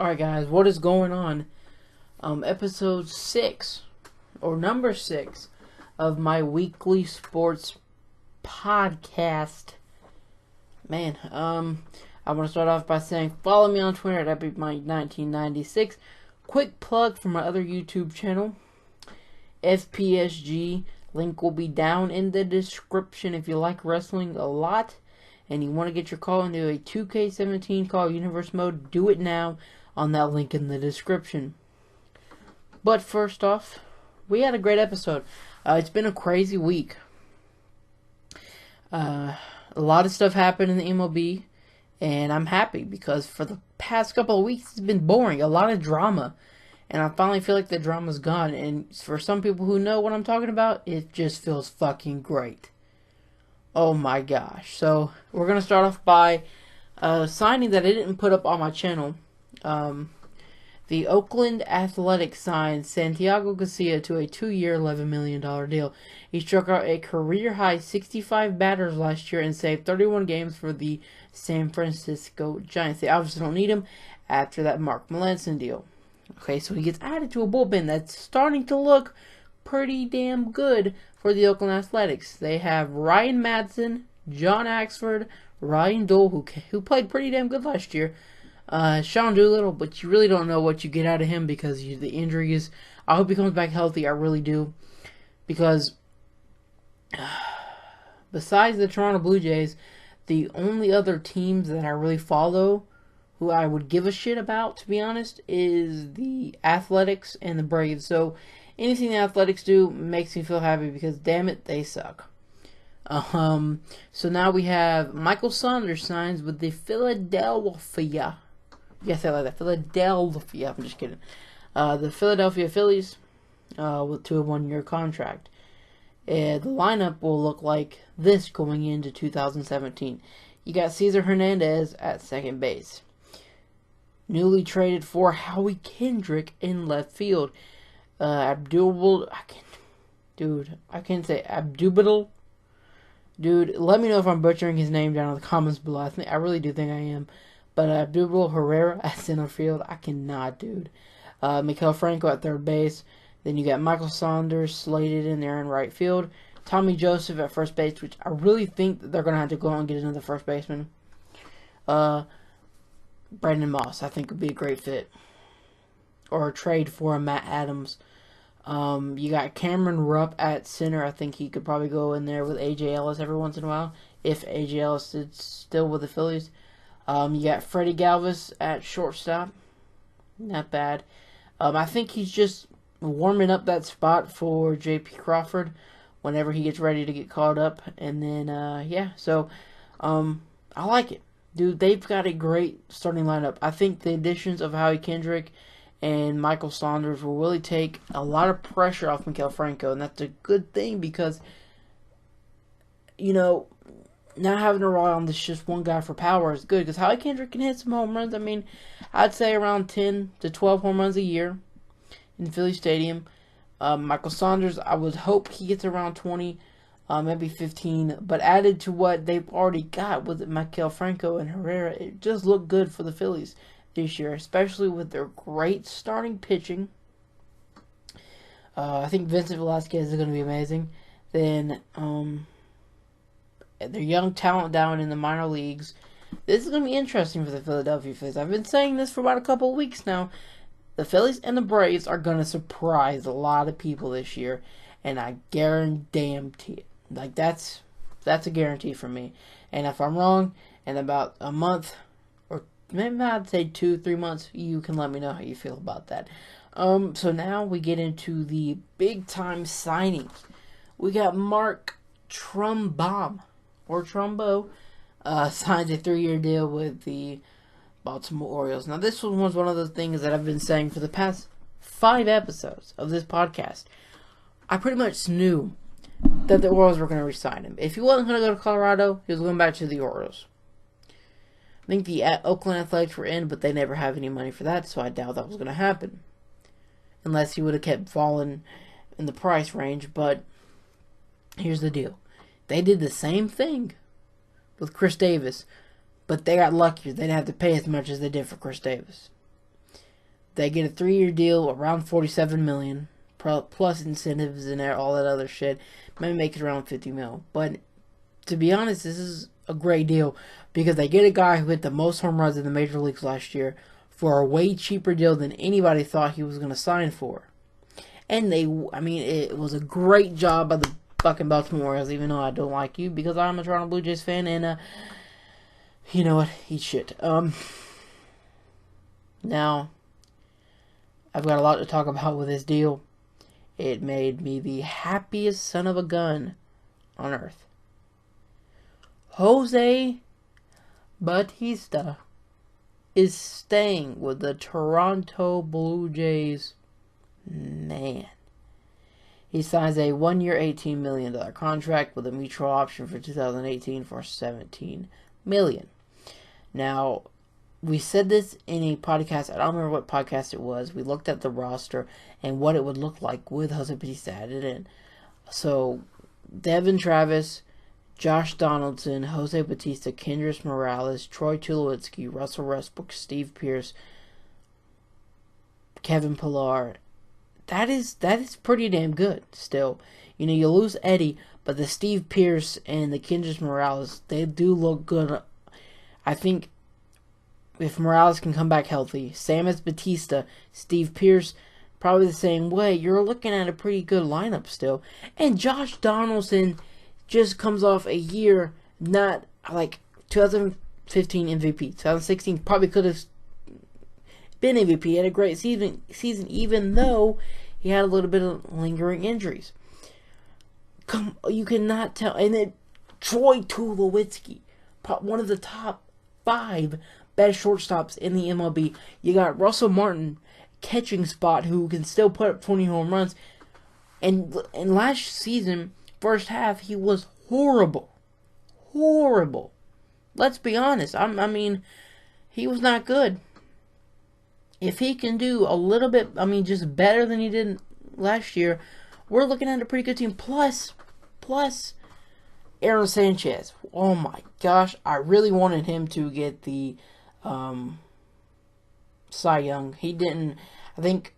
Alright guys, what is going on? Episode 6, or number 6, of my weekly sports podcast. Man, I want to start off by saying follow me on Twitter at EpicMike1996. Quick plug for my other YouTube channel, FPSG. Link will be down in the description if you like wrestling a lot and you want to get your call into a 2K17 Call Universe mode. Do it now on that link in the description. But first off, we had a great episode. It's been a crazy week. A lot of stuff happened in the MLB, and I'm happy because for the past couple of weeks it's been boring. A lot of drama, and I finally feel like the drama's gone. And for some people who know what I'm talking about, it just feels fucking great. Oh my gosh. So we're going to start off by signing that I didn't put up on my channel. The Oakland Athletics signed Santiago Garcia to a 2-year, $11 million deal. He struck out a career-high 65 batters last year and saved 31 games for the San Francisco Giants. They obviously don't need him after that Mark Melanson deal. Okay, so he gets added to a bullpen that's starting to look pretty damn good for the Oakland Athletics. They have Ryan Madsen, John Axford, Ryan Dole, who played pretty damn good last year, Sean Doolittle, but you really don't know what you get out of him because the injuries. I hope he comes back healthy. I really do, because besides the Toronto Blue Jays, the only other teams that I really follow, who I would give a shit about, to be honest, is the Athletics and the Braves. So anything the Athletics do makes me feel happy because, damn it, they suck. So now we have Michael Saunders signs with the Philadelphia. Yes, I like that. Philadelphia. I'm just kidding. The Philadelphia Phillies to a 1-year contract. The lineup will look like this going into 2017. You got Cesar Hernandez at second base. Newly traded for Howie Kendrick in left field. Abdul, I can't say Abdubadal. Dude, let me know if I'm butchering his name down in the comments below. I really do think I am. But Abdul Herrera at center field, I cannot, dude. Maikel Franco at third base. Then you got Michael Saunders slated in there in right field. Tommy Joseph at first base, which I really think that they're going to have to go out and get another first baseman. Brandon Moss, I think, would be a great fit. Or a trade for Matt Adams. You got Cameron Rupp at center. I think he could probably go in there with A.J. Ellis every once in a while, if A.J. Ellis is still with the Phillies. You got Freddie Galvis at shortstop. Not bad. I think he's just warming up that spot for J.P. Crawford whenever he gets ready to get called up. And then, yeah, so I like it. Dude, they've got a great starting lineup. I think the additions of Howie Kendrick and Michael Saunders will really take a lot of pressure off Maikel Franco, and that's a good thing because, you know, not having to rely on this just one guy for power is good because Howie Kendrick can hit some home runs. I mean, I'd say around 10 to 12 home runs a year in Philly Stadium. Michael Saunders, I would hope he gets around 20, maybe 15, but added to what they've already got with Maikel Franco and Herrera, it just looked good for the Phillies this year, especially with their great starting pitching. I think Vincent Velasquez is going to be amazing. Then their young talent down in the minor leagues. This is going to be interesting for the Philadelphia Phillies. I've been saying this for about a couple of weeks now. The Phillies and the Braves are going to surprise a lot of people this year, and I guarantee it. Like, that's a guarantee for me. And if I'm wrong, in about a month, or maybe I'd say 2-3 months, you can let me know how you feel about that. So now we get into the big time signings. We got Mark Trumbo, signs a 3-year deal with the Baltimore Orioles. Now, this was one of those things that I've been saying for the past 5 episodes of this podcast. I pretty much knew that the Orioles were going to re-sign him. If he wasn't going to go to Colorado, he was going back to the Orioles. I think the Oakland Athletics were in, but they never have any money for that, so I doubt that was going to happen. Unless he would have kept falling in the price range. But here's the deal. They did the same thing with Chris Davis, but they got luckier. They didn't have to pay as much as they did for Chris Davis. They get a 3-year deal, around $47 million, plus incentives and all that other shit. Maybe make it around $50 million. But to be honest, this is a great deal because they get a guy who hit the most home runs in the major leagues last year for a way cheaper deal than anybody thought he was going to sign for. And it was a great job by the fucking Baltimore Orioles, even though I don't like you because I'm a Toronto Blue Jays fan, and you know what? Eat shit. Now, I've got a lot to talk about with this deal. It made me the happiest son of a gun on earth. Jose Bautista is staying with the Toronto Blue Jays. Man. He signs a 1-year, $18 million contract with a mutual option for 2018 for $17 million. Now, we said this in a podcast. I don't remember what podcast it was. We looked at the roster and what it would look like with Jose Bautista added in. So, Devin Travis, Josh Donaldson, Jose Bautista, Kendrys Morales, Troy Tulowitzki, Russell Westbrook, Steve Pearce, Kevin Pillar. That is pretty damn good still. You know, you lose Eddie, but the Steve Pearce and the Kendrys Morales, they do look good. I think if Morales can come back healthy, Samus Bautista, Steve Pearce, probably the same way, you're looking at a pretty good lineup still. And Josh Donaldson just comes off a year, not like 2015 MVP. 2016 probably could have been MVP. He had a great season even though he had a little bit of lingering injuries. You cannot tell. And then Troy Tulowitzki, one of the top 5 best shortstops in the MLB. You got Russell Martin, catching spot, who can still put up 20 home runs. And last season, first half, he was horrible. Horrible. Let's be honest. I mean, he was not good. If he can do a little bit, just better than he did last year, we're looking at a pretty good team. Plus, Aaron Sanchez. Oh my gosh, I really wanted him to get the Cy Young. He didn't. I think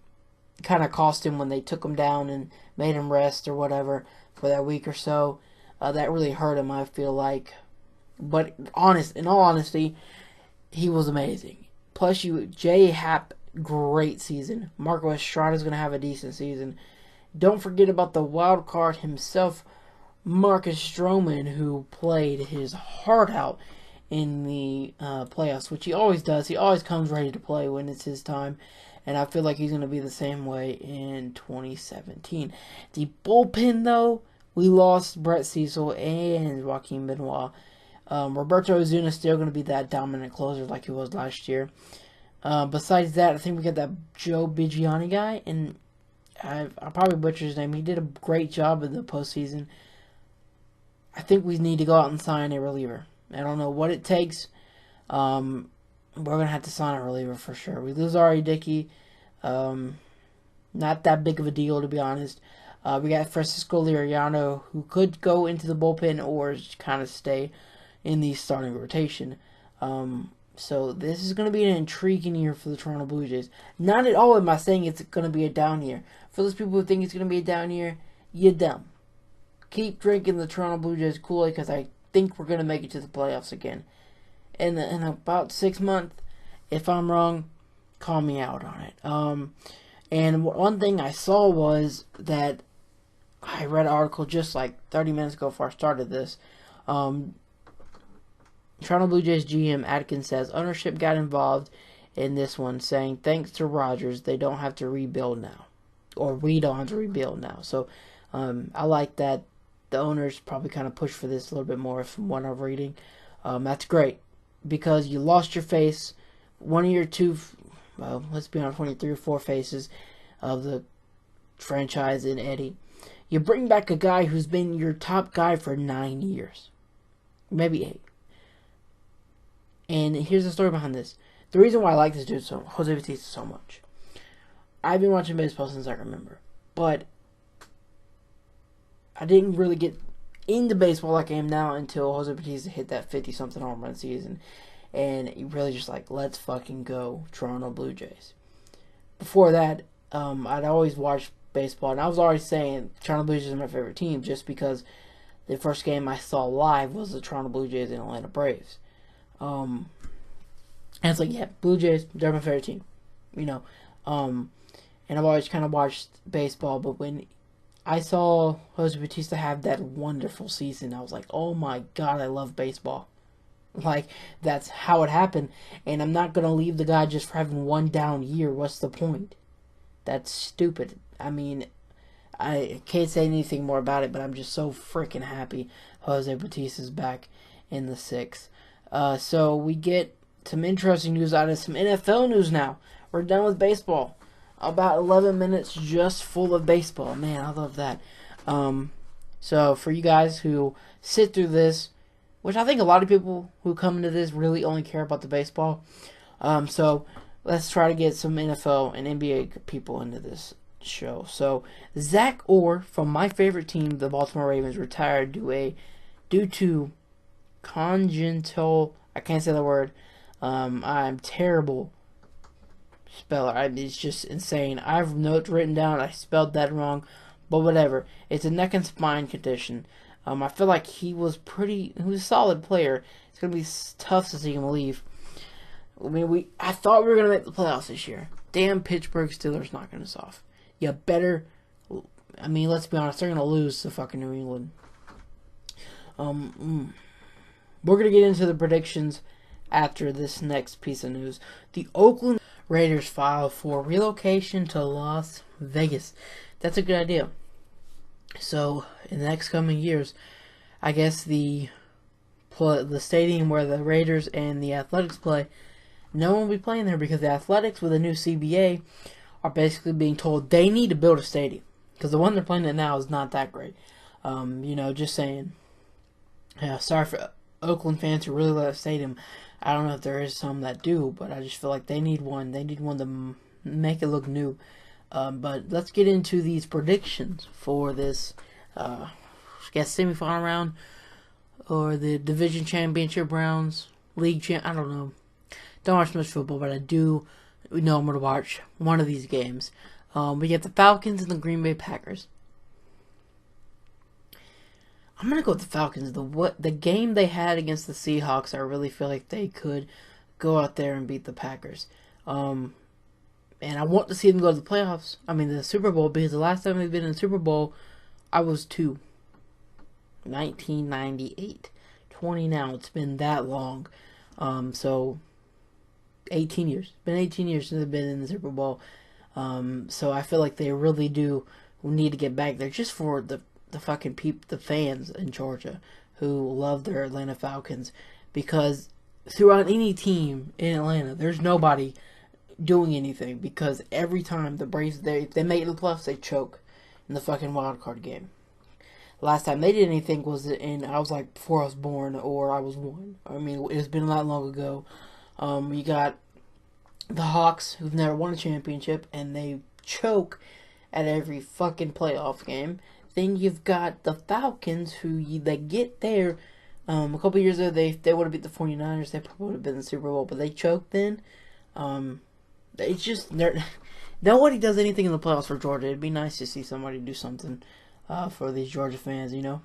kind of cost him when they took him down and made him rest or whatever for that week or so. That really hurt him, I feel like. But in all honesty, he was amazing. Plus, J. Happ, great season. Marco Estrada's going to have a decent season. Don't forget about the wild card himself, Marcus Stroman, who played his heart out in the playoffs, which he always does. He always comes ready to play when it's his time. And I feel like he's going to be the same way in 2017. The bullpen, though, we lost Brett Cecil and Joaquin Benoit. Roberto Ozuna is still going to be that dominant closer like he was last year. Besides that, I think we got that Joe Bigiani guy, and I probably butchered his name. He did a great job in the postseason. I think we need to go out and sign a reliever. I don't know what it takes. We're going to have to sign a reliever for sure. We lose Ari Dickey. Not that big of a deal, to be honest. We got Francisco Liriano, who could go into the bullpen or kind of stay in the starting rotation. So this is going to be an intriguing year for the Toronto Blue Jays. Not at all am I saying it's going to be a down year. For those people who think it's going to be a down year, you're dumb. Keep drinking the Toronto Blue Jays Kool-Aid because I think we're going to make it to the playoffs again. In about 6 months, if I'm wrong, call me out on it. And one thing I saw was that I read an article just like 30 minutes ago before I started this. Toronto Blue Jays GM Atkins says ownership got involved in this one, saying thanks to Rogers, they don't have to rebuild now. Or we don't have to rebuild now. So I like that the owners probably kind of pushed for this a little bit more from what I'm reading. That's great. Because you lost your face. One of your two, well, let's be honest, 23 or 4 faces of the franchise in Eddie. You bring back a guy who's been your top guy for 9 years. Maybe 8. And here's the story behind this. The reason why I like this dude, Jose Bautista, so much. I've been watching baseball since I remember. But I didn't really get into baseball like I am now until Jose Bautista hit that 50-something home run season. And he really just like, let's fucking go, Toronto Blue Jays. before that, I'd always watched baseball, and I was always saying Toronto Blue Jays are my favorite team just because the first game I saw live was the Toronto Blue Jays and Atlanta Braves. And it's like, yeah, Blue Jays, they're my favorite team, you know. And I've always kind of watched baseball, but when I saw Jose Bautista have that wonderful season, I was like, oh my God, I love baseball. Like, that's how it happened. And I'm not going to leave the guy just for having one down year. What's the point? That's stupid. I mean, I can't say anything more about it, but I'm just so freaking happy Jose Bautista's back in the six. So we get some interesting news out of some NFL news now. We're done with baseball. About 11 minutes just full of baseball. Man, I love that. So for you guys who sit through this, which I think a lot of people who come into this really only care about the baseball. So let's try to get some NFL and NBA people into this show. So Zach Orr from my favorite team, the Baltimore Ravens, retired due to congenital. I can't say the word. I'm terrible speller. It's just insane. I have notes written down. I spelled that wrong, but whatever. It's a neck and spine condition. I feel like he was a solid player. It's gonna be tough to see him leave. I mean, I thought we were gonna make the playoffs this year. Damn, Pittsburgh Steelers knocking us off. You better. I mean, let's be honest. They're gonna lose to fucking New England. We're gonna get into the predictions after this next piece of news. The Oakland Raiders filed for relocation to Las Vegas. That's a good idea. So, in the next coming years, I guess the stadium where the Raiders and the Athletics play, no one will be playing there because the Athletics with a new CBA are basically being told they need to build a stadium because the one they're playing at now is not that great. Just saying. Yeah, sorry for Oakland fans who really love the stadium. I don't know if there is some that do, but I just feel like they need one. They need one to make it look new. But let's get into these predictions for this, semifinal round or the division championship rounds, league champ. I don't know. Don't watch much football, but I do know I'm going to watch one of these games. We get the Falcons and the Green Bay Packers. I'm going to go with the Falcons. The game they had against the Seahawks, I really feel like they could go out there and beat the Packers. And I want to see them go to the playoffs. I mean, the Super Bowl, because the last time they've been in the Super Bowl, I was 2. 1998. 20 now. It's been that long. So, 18 years. It's been 18 years since they've been in the Super Bowl. So I feel like they really do need to get back there just for the fucking the fans in Georgia who love their Atlanta Falcons. Because throughout any team in Atlanta, there's nobody doing anything because every time the Braves they make it to the playoffs, they choke in the fucking wild card game. Last time they did anything was I was like before I was born or I was 1. I mean, it's been not long ago. You got the Hawks who've never won a championship and they choke at every fucking playoff game. Then you've got the Falcons they get there. A couple years ago they would have beat the 49ers. They probably would have been in the Super Bowl, but they choked then. It's just nobody does anything in the playoffs for Georgia. It'd be nice to see somebody do something for these Georgia fans, you know.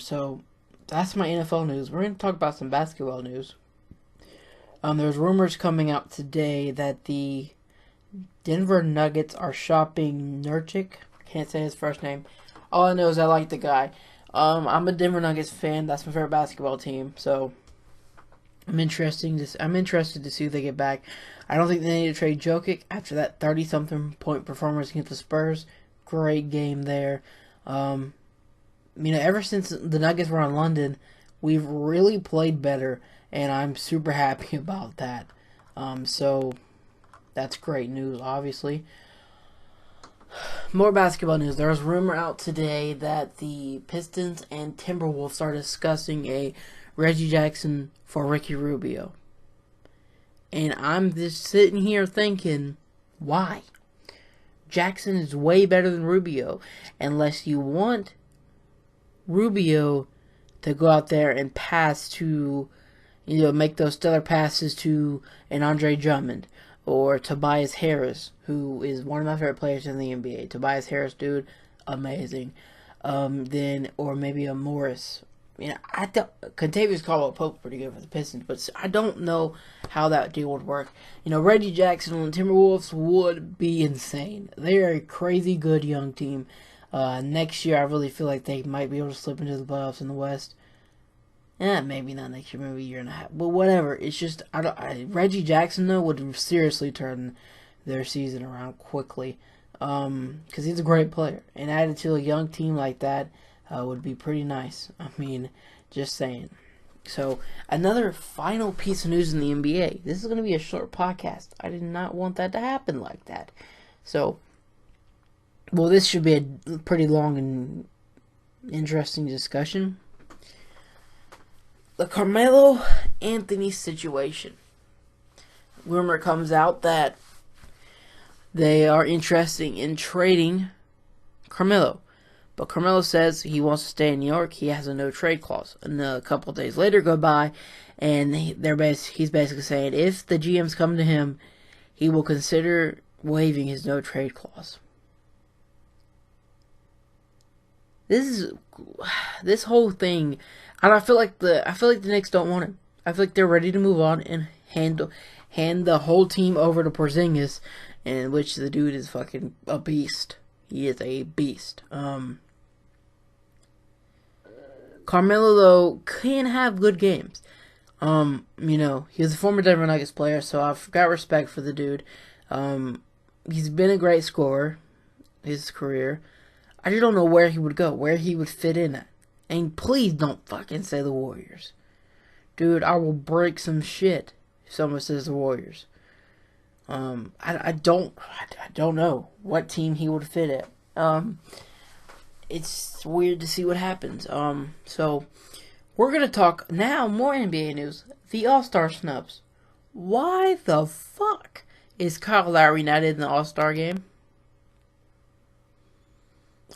So that's my NFL news. We're going to talk about some basketball news. There's rumors coming out today that the Denver Nuggets are shopping Nurkic. Can't say his first name. All I know is I like the guy. I'm a Denver Nuggets fan. That's my favorite basketball team. So I'm interested to see who they get back. I don't think they need to trade Jokic after that 30-something point performance against the Spurs. Great game there. Ever since the Nuggets were in London, we've really played better, and I'm super happy about that. So that's great news, obviously. More basketball news. There was rumor out today that the Pistons and Timberwolves are discussing a Reggie Jackson for Ricky Rubio. And I'm just sitting here thinking, why? Jackson is way better than Rubio. Unless you want Rubio to go out there and pass to, make those stellar passes to an Andre Drummond. or Tobias Harris, who is one of my favorite players in the NBA. Tobias Harris, dude, amazing. Or maybe a Morris. I don't. Contavious Caldwell-Pope pretty good for the Pistons, but I don't know how that deal would work. Reggie Jackson on the Timberwolves would be insane. They are a crazy good young team. Next year, I really feel like they might be able to slip into the playoffs in the West. Maybe not next year, maybe a year and a half. But whatever. It's just Reggie Jackson though would seriously turn their season around quickly, because he's a great player, and added to a young team like that would be pretty nice. I mean, just saying. So another final piece of news in the NBA. This is going to be a short podcast. I did not want that to happen like that. So, well, this should be a pretty long and interesting discussion. The Carmelo Anthony situation. Rumor comes out that they are interested in trading Carmelo. But Carmelo says he wants to stay in New York. He has a no-trade clause. And a couple of days later go by, and he's basically saying if the GMs come to him, he will consider waiving his no-trade clause. This whole thing, and I feel like the Knicks don't want him. I feel like they're ready to move on and hand the whole team over to Porzingis, in which the dude is fucking a beast. He is a beast. Carmelo, though, can have good games. He was a former Denver Nuggets player, so I've got respect for the dude. He's been a great scorer his career. I just don't know where he would go, where he would fit in at. And please don't fucking say the Warriors. Dude, I will break some shit if someone says the Warriors. I don't know what team he would fit at. It's weird to see what happens. So we're gonna talk now more NBA news. The All-Star snubs. Why the fuck is Kyle Lowry not in the All-Star game?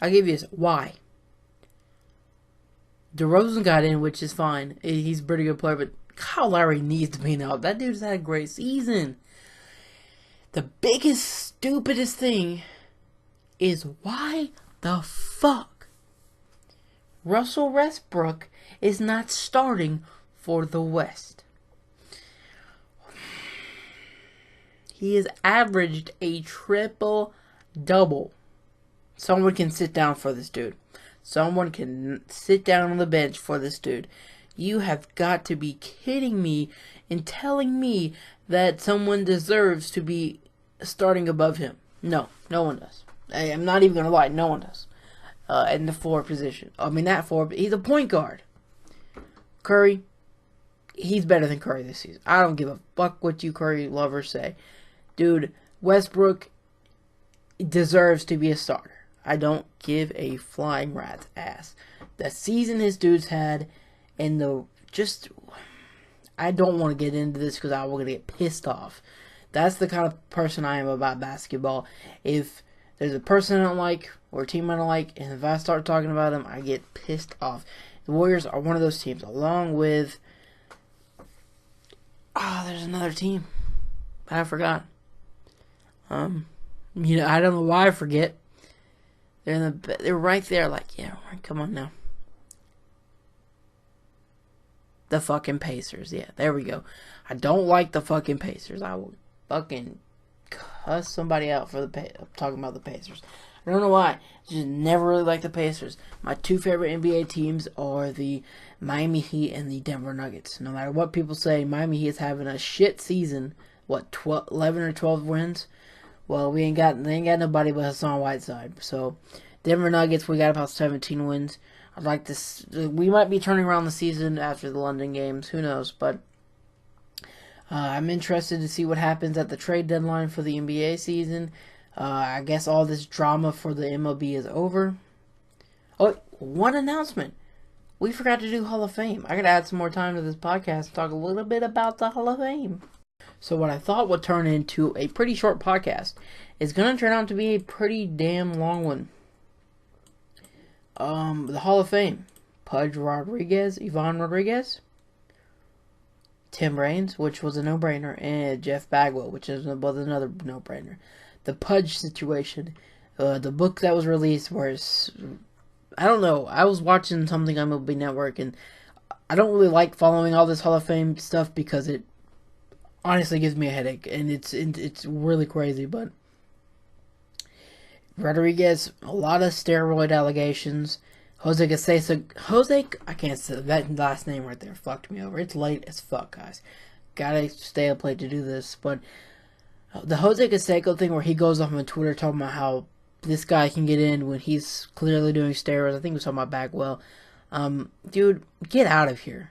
I'll give you this. Why? DeRozan got in, which is fine. He's a pretty good player, but Kyle Lowry needs to be in out. That dude's had a great season. The biggest, stupidest thing is why the fuck Russell Westbrook is not starting for the West. He has averaged a triple-double. Someone can sit down for this dude. Someone can sit down on the bench for this dude. You have got to be kidding me and telling me that someone deserves to be starting above him. No one does. I'm not even going to lie, no one does. In the forward position. He's a point guard. Curry, he's better than Curry this season. I don't give a fuck what you Curry lovers say. Dude, Westbrook deserves to be a starter. I don't give a flying rat's ass. The season his dude's had, and I don't want to get into this because I will get pissed off. That's the kind of person I am about basketball. If there's a person I don't like, or a team I don't like, and if I start talking about them, I get pissed off. The Warriors are one of those teams, along with... there's another team. I forgot. I don't know why I forget. They're right there, like, yeah, come on now. The fucking Pacers, yeah, there we go. I don't like the fucking Pacers. I will fucking cuss somebody out for talking about the Pacers. I don't know why. I just never really liked the Pacers. My two favorite NBA teams are the Miami Heat and the Denver Nuggets. No matter what people say, Miami Heat is having a shit season. 11 or 12 wins? Well, they ain't got nobody but Hassan Whiteside. So, Denver Nuggets, we got about 17 wins. I'd like this. We might be turning around the season after the London games. Who knows? But I'm interested to see what happens at the trade deadline for the NBA season. I guess all this drama for the MLB is over. Oh, one announcement. We forgot to do Hall of Fame. I gotta add some more time to this podcast and talk a little bit about the Hall of Fame. So what I thought would turn into a pretty short podcast is going to turn out to be a pretty damn long one. The Hall of Fame. Pudge Rodriguez, Ivan Rodriguez, Tim Raines, which was a no-brainer, and Jeff Bagwell, which was another no-brainer. The Pudge situation, the book that was released was, I don't know, I was watching something on MLB Network, and I don't really like following all this Hall of Fame stuff because it honestly gives me a headache, and it's really crazy, but Rodriguez, a lot of steroid allegations. Jose, I can't say that last name right there. Fucked me over. It's late as fuck, guys. Gotta stay up late to do this. But the Jose Canseco thing where he goes off on Twitter talking about how this guy can get in when he's clearly doing steroids. I think he was talking about Bagwell. Dude, get out of here.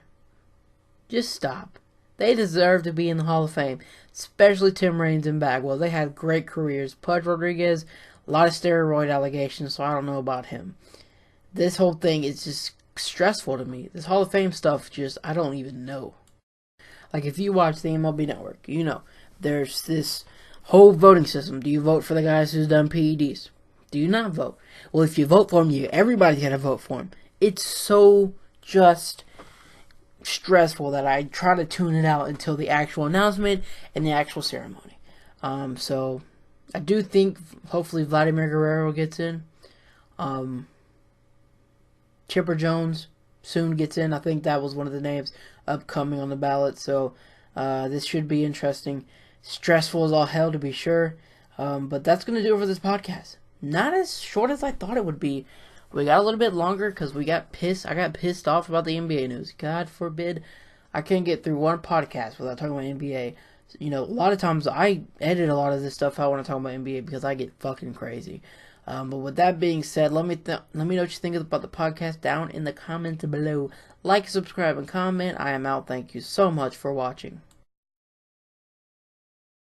Just stop. They deserve to be in the Hall of Fame. Especially Tim Raines and Bagwell. They had great careers. Pudge Rodriguez, a lot of steroid allegations, so I don't know about him. This whole thing is just stressful to me. This Hall of Fame stuff, I don't even know. Like, if you watch the MLB Network, you know, there's this whole voting system. Do you vote for the guys who's done PEDs? Do you not vote? Well, if you vote for him, everybody's going to vote for him. It's so just stressful that I try to tune it out until the actual announcement and the actual ceremony. So, I do think, hopefully, Vladimir Guerrero gets in. Chipper Jones soon gets in. I think that was one of the names upcoming on the ballot. So this should be interesting. Stressful as all hell, to be sure. But that's going to do it for this podcast. Not as short as I thought it would be. We got a little bit longer because I got pissed off about the NBA news. God forbid I can't get through one podcast without talking about NBA. You know, a lot of times I edit a lot of this stuff out when I talk about NBA because I get fucking crazy. But with that being said, let me know what you think about the podcast down in the comments below. Like, subscribe, and comment. I am out. Thank you so much for watching.